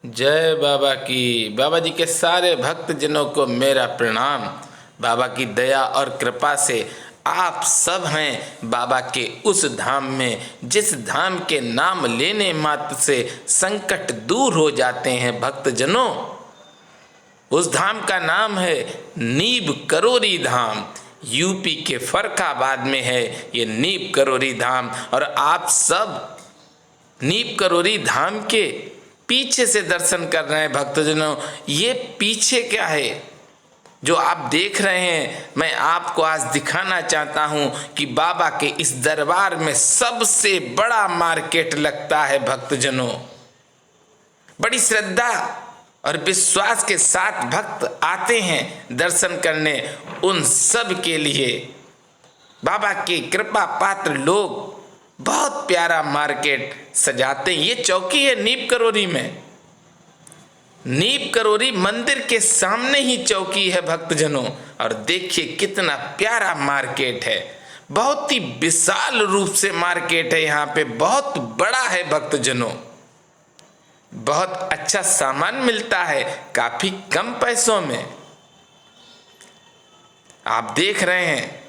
जय बाबा की। बाबा जी के सारे भक्त जनों को मेरा प्रणाम। बाबा की दया और कृपा से आप सब हैं बाबा के उस धाम में जिस धाम के नाम लेने मात्र से संकट दूर हो जाते हैं भक्त जनों। उस धाम का नाम है नीब करोरी धाम। यूपी के फर्रुखाबाद में है ये नीब करोरी धाम। और आप सब नीब करोरी धाम के पीछे से दर्शन कर रहे हैं भक्तजनों। ये पीछे क्या है जो आप देख रहे हैं, मैं आपको आज दिखाना चाहता हूं कि बाबा के इस दरबार में सबसे बड़ा मार्केट लगता है भक्तजनों। बड़ी श्रद्धा और विश्वास के साथ भक्त आते हैं दर्शन करने। उन सब के लिए बाबा के कृपा पात्र लोग बहुत प्यारा मार्केट सजाते हैं। ये चौकी है नीब करोरी में। नीब करोरी मंदिर के सामने ही चौकी है भक्तजनों। और देखिए कितना प्यारा मार्केट है। बहुत ही विशाल रूप से मार्केट है। यहाँ पे बहुत बड़ा है भक्तजनों। बहुत अच्छा सामान मिलता है काफी कम पैसों में। आप देख रहे हैं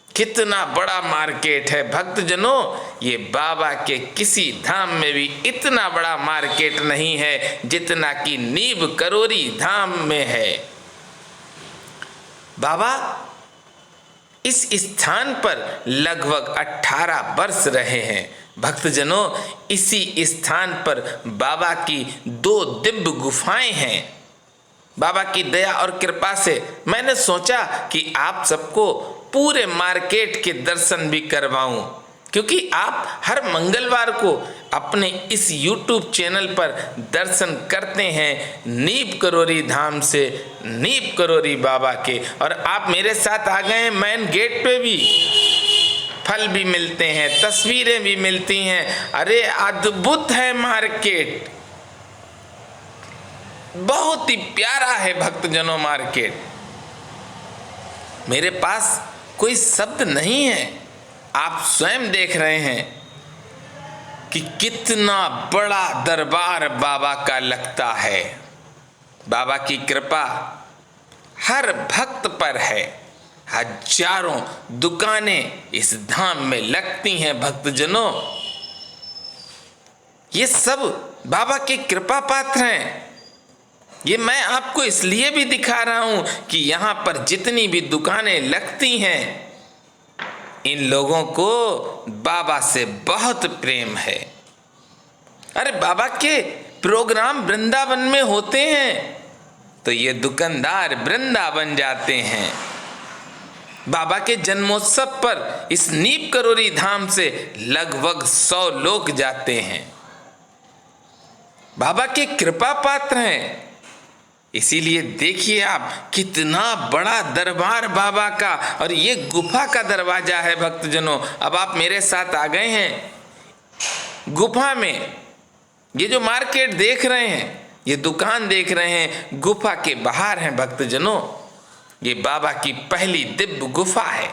कितना बड़ा मार्केट है भक्तजनों। ये बाबा के किसी धाम में भी इतना बड़ा मार्केट नहीं है जितना कि नीब करोरी धाम में है। बाबा इस स्थान पर लगभग 18 वर्ष रहे हैं भक्तजनों। इसी स्थान पर बाबा की 2 दिव्य गुफाएं हैं। बाबा की दया और कृपा से मैंने सोचा कि आप सबको पूरे मार्केट के दर्शन भी करवाऊं, क्योंकि आप हर मंगलवार को अपने इस YouTube चैनल पर दर्शन करते हैं नीब करोरी धाम से नीब करोरी बाबा के। और आप मेरे साथ आ गए हैं मेन गेट पे भी। फल भी मिलते हैं, तस्वीरें भी मिलती हैं। अरे अद्भुत है मार्केट, बहुत ही प्यारा है भक्तजनों मार्केट। मेरे पास कोई शब्द नहीं है। आप स्वयं देख रहे हैं कि कितना बड़ा दरबार बाबा का लगता है। बाबा की कृपा हर भक्त पर है। हजारों दुकानें इस धाम में लगती हैं भक्तजनों। ये सब बाबा के कृपा पात्र हैं। ये मैं आपको इसलिए भी दिखा रहा हूं कि यहाँ पर जितनी भी दुकानें लगती हैं, इन लोगों को बाबा से बहुत प्रेम है। अरे बाबा के प्रोग्राम वृंदावन में होते हैं तो ये दुकानदार वृंदावन जाते हैं। बाबा के जन्मोत्सव पर इस नीब करोरी धाम से लगभग 100 लोग जाते हैं। बाबा के कृपा पात्र हैं। इसीलिए देखिए आप कितना बड़ा दरबार बाबा का। और ये गुफा का दरवाजा है भक्तजनों। अब आप मेरे साथ आ गए हैं गुफा में। ये जो मार्केट देख रहे हैं, ये दुकान देख रहे हैं, गुफा के बाहर हैं भक्तजनों। ये बाबा की पहली दिव्य गुफा है।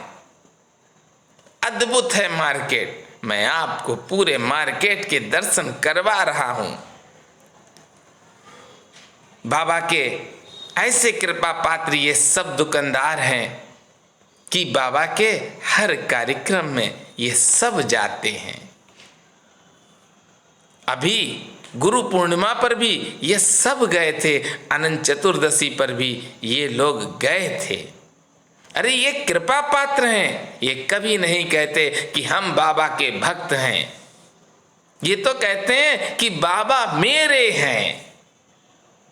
अद्भुत है मार्केट। मैं आपको पूरे मार्केट के दर्शन करवा रहा हूं। बाबा के ऐसे कृपा पात्र ये सब दुकानदार हैं कि बाबा के हर कार्यक्रम में ये सब जाते हैं। अभी गुरु पूर्णिमा पर भी ये सब गए थे, अनंत चतुर्दशी पर भी ये लोग गए थे। अरे ये कृपा पात्र हैं। ये कभी नहीं कहते कि हम बाबा के भक्त हैं। ये तो कहते हैं कि बाबा मेरे हैं।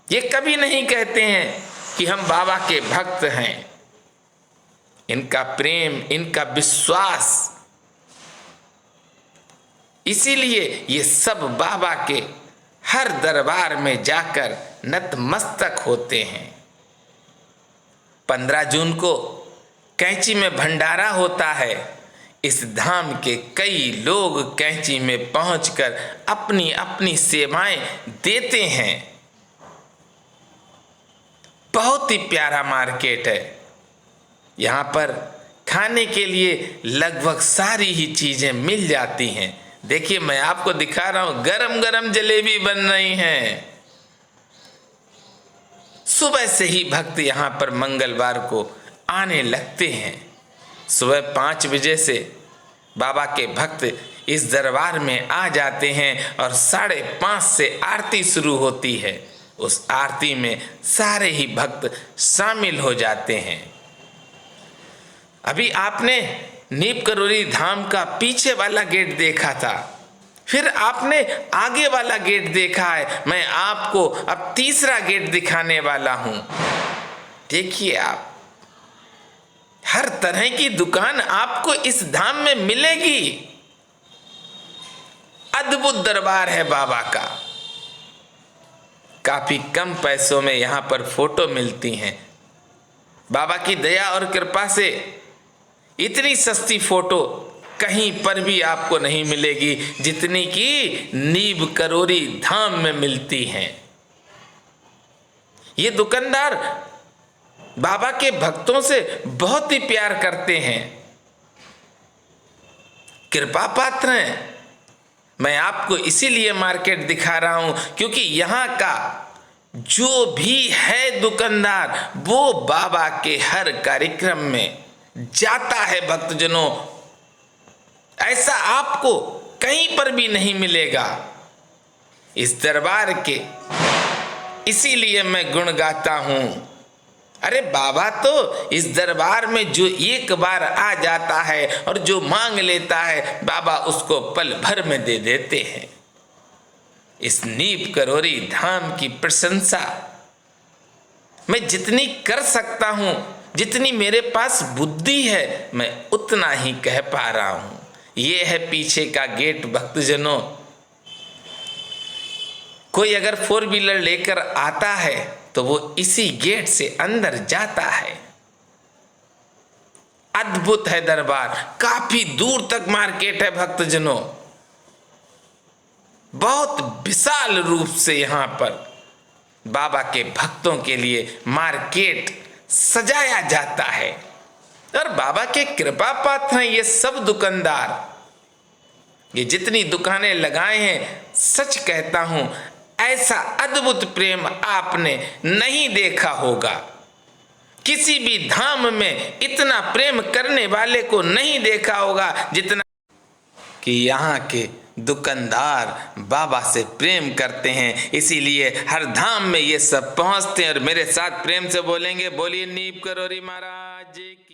ये कभी नहीं कहते हैं कि हम बाबा के भक्त हैं। इनका प्रेम, इनका विश्वास, इसीलिए ये सब बाबा के हर दरबार में जाकर नतमस्तक होते हैं। 15 जून को कैंची में भंडारा होता है। इस धाम के कई लोग कैंची में पहुंचकर अपनी अपनी सेवाएं देते हैं। बहुत ही प्यारा मार्केट है। यहाँ पर खाने के लिए लगभग सारी ही चीजें मिल जाती हैं। देखिए मैं आपको दिखा रहा हूँ, गरम गरम जलेबी बन रही हैं। सुबह से ही भक्त यहाँ पर मंगलवार को आने लगते हैं। सुबह 5 बजे से बाबा के भक्त इस दरबार में आ जाते हैं और 5:30 से आरती शुरू होती है। उस आरती में सारे ही भक्त शामिल हो जाते हैं। अभी आपने नीप करोली धाम का पीछे वाला गेट देखा था, फिर आपने आगे वाला गेट देखा है। मैं आपको अब तीसरा गेट दिखाने वाला हूं। देखिए, आप हर तरह की दुकान आपको इस धाम में मिलेगी। अद्भुत दरबार है बाबा का। काफी कम पैसों में यहां पर फोटो मिलती हैं। बाबा की दया और कृपा से इतनी सस्ती फोटो कहीं पर भी आपको नहीं मिलेगी जितनी कि नीब करोरी धाम में मिलती हैं। ये दुकानदार बाबा के भक्तों से बहुत ही प्यार करते हैं, कृपा पात्र हैं। मैं आपको इसीलिए मार्केट दिखा रहा हूं क्योंकि यहाँ का जो भी है दुकानदार वो बाबा के हर कार्यक्रम में जाता है। भक्तजनों, ऐसा आपको कहीं पर भी नहीं मिलेगा इस दरबार के। इसीलिए मैं गुण गाता हूं। अरे बाबा तो इस दरबार में जो एक बार आ जाता है और जो मांग लेता है बाबा उसको पल भर में दे देते हैं। इस नीप करोरी धाम की प्रशंसा मैं जितनी कर सकता हूं, जितनी मेरे पास बुद्धि है, मैं उतना ही कह पा रहा हूं। ये है पीछे का गेट। भक्तजनों, कोई अगर 4 व्हीलर लेकर आता है तो वो इसी गेट से अंदर जाता है। अद्भुत है दरबार। काफी दूर तक मार्केट है भक्तजनों। बहुत विशाल रूप से यहाँ पर बाबा के भक्तों के लिए मार्केट सजाया जाता है और बाबा के कृपा पात्र हैं ये सब दुकानदार। ये जितनी दुकानें लगाए हैं, सच कहता हूं ऐसा अद्भुत प्रेम आपने नहीं देखा होगा। किसी भी धाम में इतना प्रेम करने वाले को नहीं देखा होगा जितना कि यहाँ के दुकानदार बाबा से प्रेम करते हैं। इसीलिए हर धाम में ये सब पहुंचते हैं और मेरे साथ प्रेम से बोलेंगे, बोलिए नीप करोरी महाराज जी।